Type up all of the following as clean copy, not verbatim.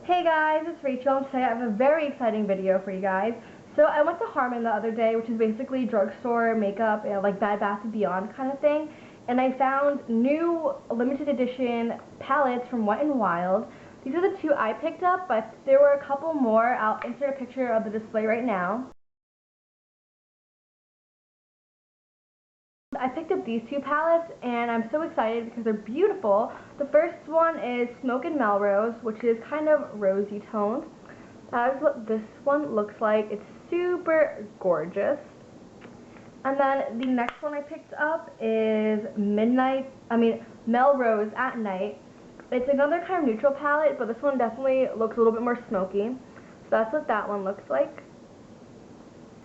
Hey guys, it's Rachel, and today I have a very exciting video for you guys. So I went to Harmon the other day, which is basically drugstore makeup, like Bed Bath & Beyond kind of thing, and I found new limited edition palettes from WetnWild. These are the two I picked up, but there were a couple more. I'll insert a picture of the display right now. I picked up these two palettes and I'm so excited because they're beautiful. The first one is Smoke and Melrose, which is kind of rosy toned. That is what this one looks like. It's super gorgeous. And then the next one I picked up is Melrose at Night. It's another kind of neutral palette, but this one definitely looks a little bit more smoky. So that's what that one looks like.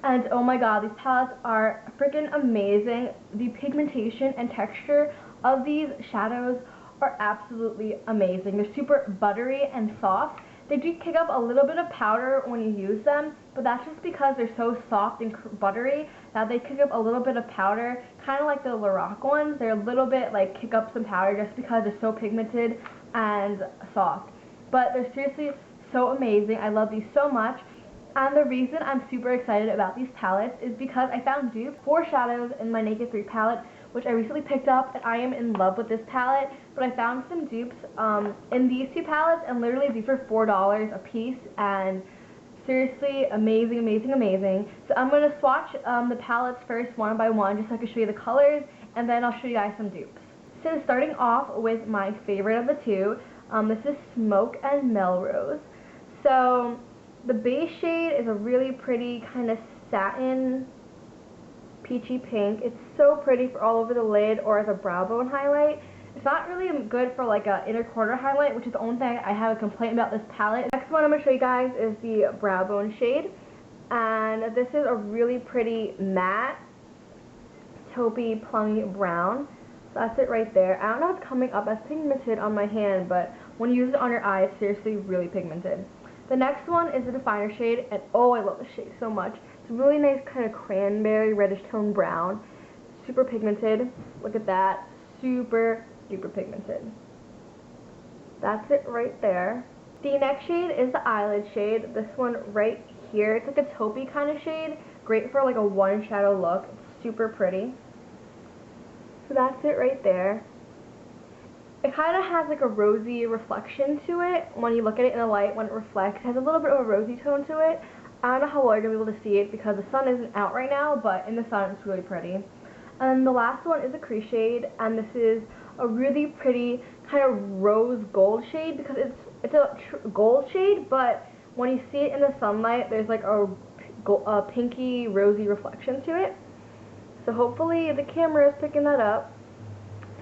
And oh my god, these palettes are freaking amazing. The pigmentation and texture of these shadows are absolutely amazing. They're super buttery and soft. They do kick up a little bit of powder when you use them, but that's just because they're so soft and buttery that they kick up a little bit of powder, kind of like the Lorac ones. They're a little bit like kick up some powder just because they're so pigmented and soft. But they're seriously so amazing. I love these so much. And the reason I'm super excited about these palettes is because I found dupes for shadows in my Naked3 palette, which I recently picked up, and I am in love with this palette. But I found some dupes in these two palettes, and literally these were $4 a piece, and seriously amazing, amazing, amazing. So I'm going to swatch the palettes first one by one just so I can show you the colors, and then I'll show you guys some dupes. So starting off with my favorite of the two, this is Smoke and Melrose. So the base shade is a really pretty kind of satin peachy pink. It's so pretty for all over the lid or as a brow bone highlight. It's not really good for like a inner corner highlight, which is the only thing I have a complaint about this palette. Next one I'm going to show you guys is the brow bone shade. And this is a really pretty matte taupey plummy brown. So that's it right there. I don't know if it's coming up as pigmented on my hand, but when you use it on your eye, it's seriously really pigmented. The next one is the definer shade, and oh, I love this shade so much. It's a really nice kind of cranberry reddish tone brown. Super pigmented. Look at that. Super duper pigmented. That's it right there. The next shade is the eyelid shade. This one right here. It's like a taupey kind of shade. Great for like a one shadow look. It's super pretty. So that's it right there. It kind of has like a rosy reflection to it when you look at it in the light. When it reflects, it has a little bit of a rosy tone to it. I don't know how well you're going to be able to see it because the sun isn't out right now, but in the sun it's really pretty. And the last one is a crease shade, and this is a really pretty kind of rose gold shade because it's a gold shade, but when you see it in the sunlight, there's like a pinky rosy reflection to it. So hopefully the camera is picking that up.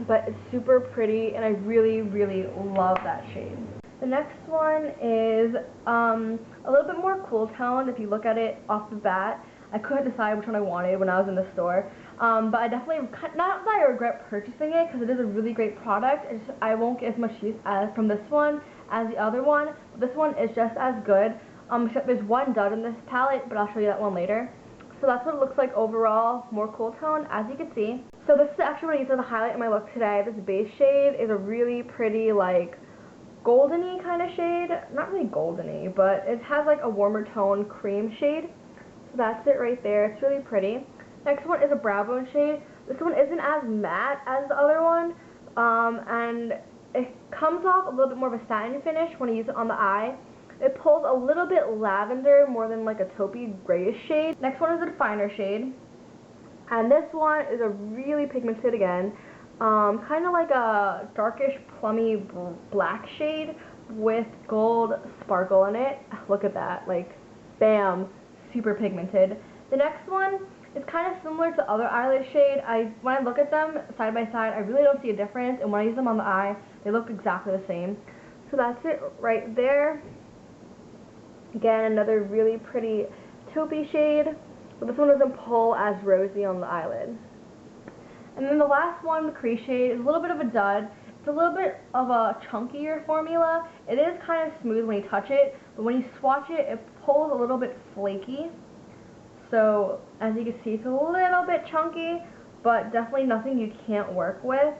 But it's super pretty, and I really, really love that shade. The next one is a little bit more cool toned. If you look at it off the bat, I couldn't decide which one I wanted when I was in the store. But I definitely, not that I regret purchasing it, because it is a really great product. I won't get as much use from this one as the other one. But this one is just as good. Except there's one dud in this palette, but I'll show you that one later. So that's what it looks like overall, more cool tone, as you can see. So this is actually what I used as a highlight in my look today. This base shade is a really pretty, like, goldeny kind of shade. Not really goldeny, but it has, like, a warmer tone cream shade. So that's it right there. It's really pretty. Next one is a brow bone shade. This one isn't as matte as the other one, and it comes off a little bit more of a satin finish when you use it on the eye. It pulls a little bit lavender more than like a taupey grayish shade. Next one is a definer shade. And this one is a really pigmented again. Kind of like a darkish plummy black shade with gold sparkle in it. Look at that. Like, bam. Super pigmented. The next one is kind of similar to other eyelid shade. When I look at them side by side, I really don't see a difference. And when I use them on the eye, they look exactly the same. So that's it right there. Again, another really pretty taupey shade, but this one doesn't pull as rosy on the eyelid. And then the last one, the crease shade, is a little bit of a dud. It's a little bit of a chunkier formula. It is kind of smooth when you touch it, but when you swatch it, it pulls a little bit flaky. So, as you can see, it's a little bit chunky, but definitely nothing you can't work with.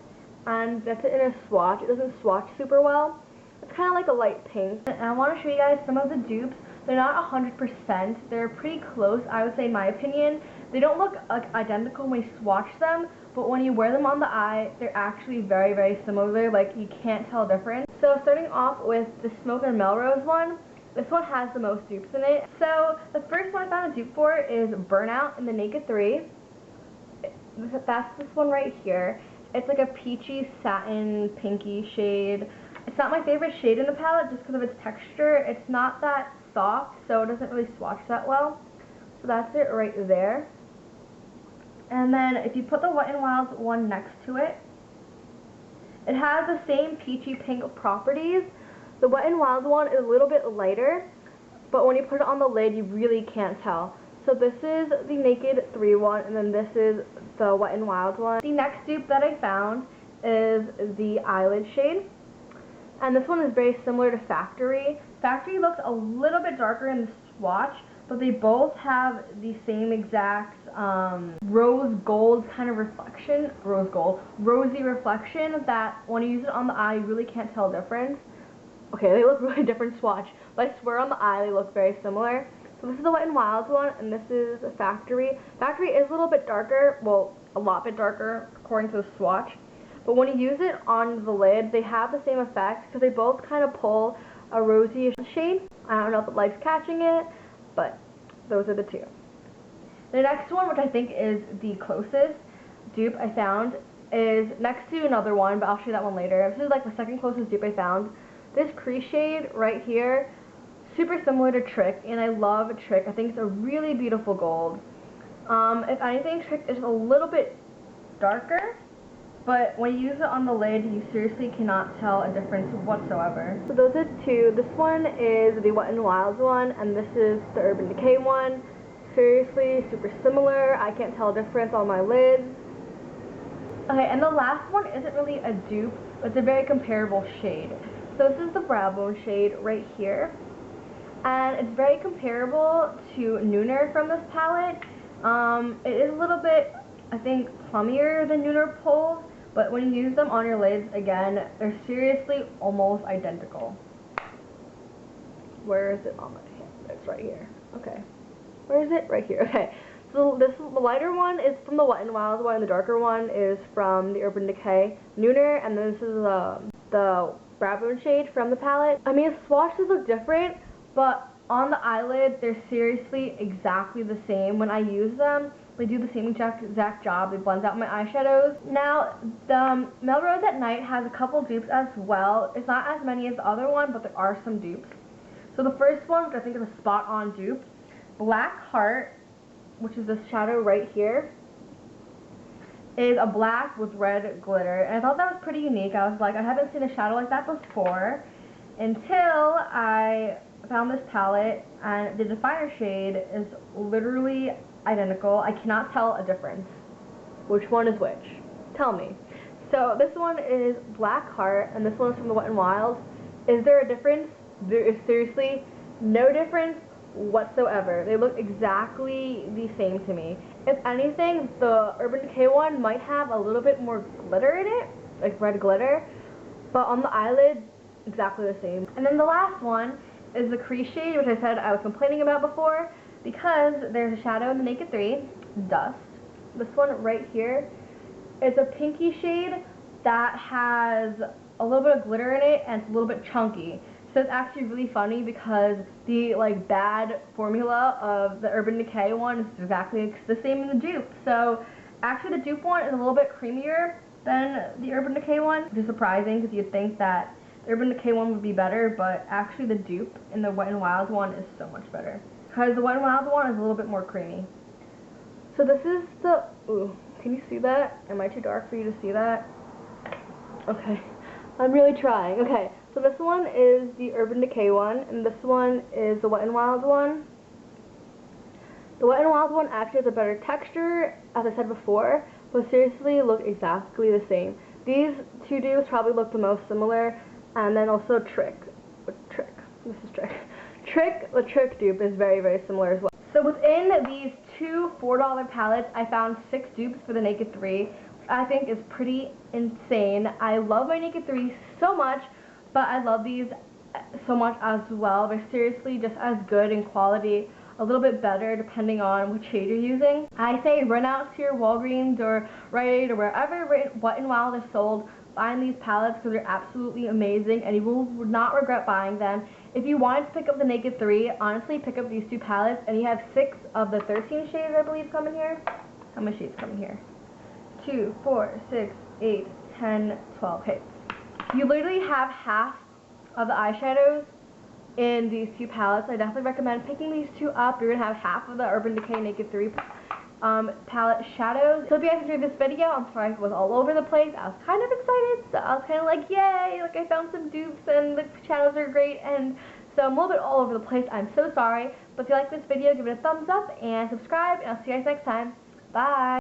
And that's it in a swatch. It doesn't swatch super well. It's kind of like a light pink. And I want to show you guys some of the dupes. They're not 100%. They're pretty close, I would say, in my opinion. They don't look identical when you swatch them, but when you wear them on the eye, they're actually very, very similar. Like, you can't tell a difference. So starting off with the Smoke and Melrose one, this one has the most dupes in it. So the first one I found a dupe for is Burnout in the Naked3. That's this one right here. It's like a peachy satin pinky shade. It's not my favorite shade in the palette just because of its texture. It's not that soft, so it doesn't really swatch that well. So that's it right there. And then if you put the Wet n Wild one next to it, it has the same peachy pink properties. The Wet n Wild one is a little bit lighter, but when you put it on the lid, you really can't tell. So this is the Naked3 one, and then this is the Wet n Wild one. The next dupe that I found is the eyelid shade, and this one is very similar to Factory. Factory looks a little bit darker in the swatch, but they both have the same exact rose gold kind of reflection, rosy reflection that when you use it on the eye, you really can't tell a difference. Okay, they look really different swatch, but I swear on the eye they look very similar. So this is the Wet n Wild one, and this is Factory. Factory is a little bit darker, well, a lot bit darker according to the swatch, but when you use it on the lid, they have the same effect because they both kind of pull a rosy shade. I don't know if the light's catching it, but those are the two. The next one, which I think is the closest dupe I found, is next to another one, but I'll show you that one later. This is like the second closest dupe I found. This crease shade right here, super similar to Trick, and I love Trick. I think it's a really beautiful gold. If anything, Trick is a little bit darker, but when you use it on the lid, you seriously cannot tell a difference whatsoever. So those are two. This one is the Wet n Wild one, and this is the Urban Decay one. Seriously, super similar. I can't tell a difference on my lids. Okay, and the last one isn't really a dupe, but it's a very comparable shade. So this is the Brow Bone shade right here, and it's very comparable to Nooner from this palette. It is a little bit, I think, plummier than Nooner pulls, but when you use them on your lids, again, they're seriously almost identical. Where is it on my hand? It's right here. Okay. Where is it? Right here. Okay. So the lighter one is from the Wet n Wild one, and the darker one is from the Urban Decay Nooner, and then this is the Brow Bone shade from the palette. I mean, swatches look different, but on the eyelid, they're seriously exactly the same. When I use them, they do the same exact job. They blend out my eyeshadows. Now, the Melrose at Night has a couple dupes as well. It's not as many as the other one, but there are some dupes. So the first one, which I think is a spot-on dupe, Black Heart, which is this shadow right here, is a black with red glitter. And I thought that was pretty unique. I was like, I haven't seen a shadow like that before until I found this palette, and the definer shade is literally identical. I cannot tell a difference. Which one is which? Tell me. So this one is Black Heart, and this one is from the Wet n Wild. Is there a difference? There is seriously no difference whatsoever. They look exactly the same to me. If anything, the Urban Decay one might have a little bit more glitter in it, like red glitter, but on the eyelid, exactly the same. And then the last one is the crease shade, which I said I was complaining about before, because there's a shadow in the Naked3, Dust. This one right here is a pinky shade that has a little bit of glitter in it, and it's a little bit chunky. So it's actually really funny because the bad formula of the Urban Decay one is exactly the same in the dupe. So actually the dupe one is a little bit creamier than the Urban Decay one, which is surprising because you'd think that the Urban Decay one would be better, but actually the dupe in the Wet n Wild one is so much better. Because the Wet n Wild one is a little bit more creamy. So this is the, ooh, can you see that? Am I too dark for you to see that? Okay, I'm really trying. Okay, so this one is the Urban Decay one, and this one is the Wet n Wild one. The Wet n Wild one actually has a better texture, as I said before, but seriously look exactly the same. These two dupes probably look the most similar, and then also Trick. This is Trick. The Trick dupe is very, very similar as well. So within these two $4 palettes, I found 6 dupes for the Naked3, which I think is pretty insane. I love my Naked3 so much, but I love these so much as well. They're seriously just as good in quality, a little bit better depending on which shade you're using. I say run out to your Walgreens or Rite Aid or wherever WetnWild is sold. Find these palettes because they're absolutely amazing and you will not regret buying them. If you wanted to pick up the Naked 3, honestly pick up these two palettes, and you have 6 of the 13 shades I believe come in here. How many shades come in here? 2, 4, 6, 8, 10, 12. Okay. You literally have half of the eyeshadows in these two palettes. I definitely recommend picking these two up. You're going to have half of the Urban Decay Naked 3 palette shadows. So if you guys enjoyed this video, I'm sorry it was all over the place. I was kind of excited, so I was kind of like, yay, like I found some dupes and the shadows are great, and so I'm a little bit all over the place. I'm so sorry, but if you like this video, give it a thumbs up and subscribe, and I'll see you guys next time. Bye!